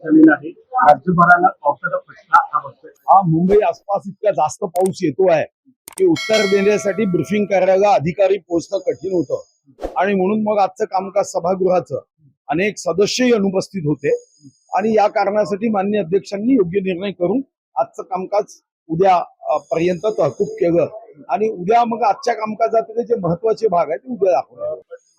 झालेला आहे. राज्यभराला पावसाचा फटका हा बसतोय. हा मुंबई आसपास इतका जास्त पाऊस येतो आहे की उत्तर देण्यासाठी ब्रीफिंग करायला अधिकारी पोहोचणं कठीण होतं आणि म्हणून मग आजचं कामकाज सभागृहाचं अनेक सदस्यही अनुपस्थित होते आणि या कारणासाठी माननीय अध्यक्षांनी योग्य निर्णय करून आजचं कामकाज उद्या पर्यंत तहकूब केलं आणि उद्या मग आजच्या कामकाजातले जे महत्वाचे भाग आहेत ते उद्या दाखवले.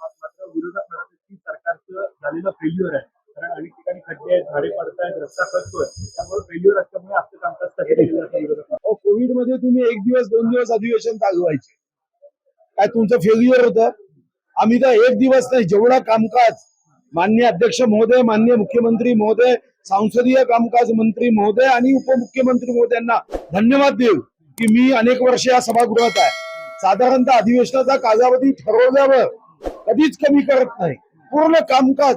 मात्र विरोधक म्हणत आहेत की सरकारचं झालेलं फेल्युअर आहे. कारण अनेक ठिकाणी खड्डे आहेत, झाडे पडतायत, रस्ता खचतोय, त्यामुळे फेल्युअर असल्यामुळे आजचं कामकाज स्थगित केलेलं असं विरोधक म्हणतात. कोविड मध्ये तुम्ही 1 दिवस 2 दिवस अधिवेशन चालवायचे, काय तुमचं फेल्युअर होतं? आम्ही तर 1 दिवस नाही, जेवढा कामकाज माननीय अध्यक्ष महोदय, माननीय मुख्यमंत्री महोदय, संसदीय कामकाज मंत्री महोदय आणि उपमुख्यमंत्री महोदयांना धन्यवाद देऊ की मी अनेक वर्ष या सभागृहात आहे. साधारणतः अधिवेशनाचा कालावधी ठरवल्यावर कधीच कमी करत नाही. पूर्ण कामकाज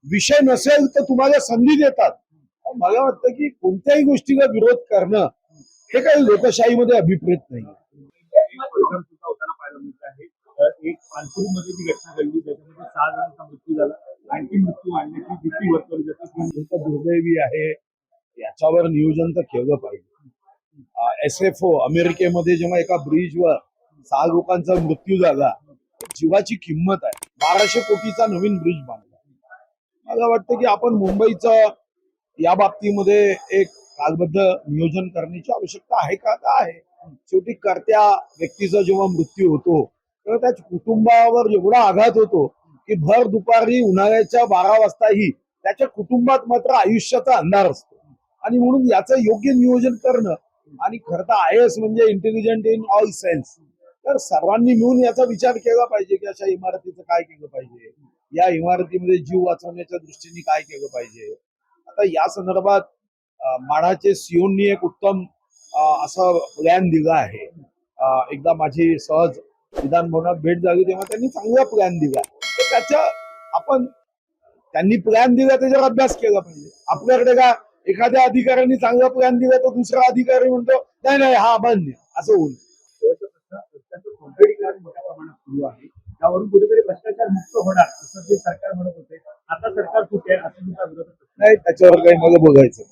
विषय नसेल तर तुम्हाला संधी देतात. मला वाटतं की कोणत्याही गोष्टीला विरोध करणं हे काही लोकशाहीमध्ये अभिप्रेत नाही. सुद्धा होताना पाहायला मिळत आहे. एक पानपूरमध्ये जी घटना घडली त्याच्यामध्ये 6 जणांचा मृत्यू झाला. आणखी मृत्यू आणण्याची भीती वर्तवली जाते. हे तर दुर्दैवी आहे. याच्यावर नियोजन तर केलं पाहिजे. SFO अमेरिकेमध्ये जेव्हा एका ब्रिजवर 6 लोकांचा मृत्यू झाला, जीवाची किंमत आहे. 1200 कोटीचा नवीन ब्रिज बांधला. मला वाटतं की आपण मुंबईचं या बाबतीमध्ये एक कालबद्ध नियोजन करण्याची आवश्यकता आहे का? आहे. शेवटी कर्त्या व्यक्तीचा जेव्हा मृत्यू होतो तेव्हा त्याच्या कुटुंबावर एवढा आघात होतो की भर दुपारी उन्हाळ्याच्या 12 वाजताही त्याच्या कुटुंबात मात्र आयुष्याचा अंधार असतो आणि म्हणून याचं योग्य नियोजन करणं आणि खरं तर IAS म्हणजे इंटेलिजंट इन ऑल सेन्स. तर सर्वांनी मिळून याचा विचार केला पाहिजे की अशा इमारतीचं काय केलं पाहिजे, या इमारतीमध्ये जीव वाचवण्याच्या दृष्टीने काय केलं पाहिजे. आता या संदर्भात माढाचे सीओनी एक उत्तम असं प्लॅन दिला आहे. एकदा माझी सहज विधान भवनात भेट झाली तेव्हा त्यांनी चांगला प्लॅन दिला. तर त्याच्या आपण त्यांनी प्लॅन दिला त्याच्यावर अभ्यास केला पाहिजे. आपल्याकडे का एखाद्या अधिकाऱ्यांनी चांगला प्लॅन दिला तर दुसरा अधिकारी म्हणतो नाही नाही हा मान्य, असं होईल. कोणत्या मोठ्या प्रमाणात सुरू आहे. त्यावरून कुठेतरी भ्रष्टाचार मुक्त होणार असं जे सरकार म्हणत होते. आता सरकार कुठे आहे असं तुमचा विरोध नाही, त्याच्यावर काही मला बघायचं.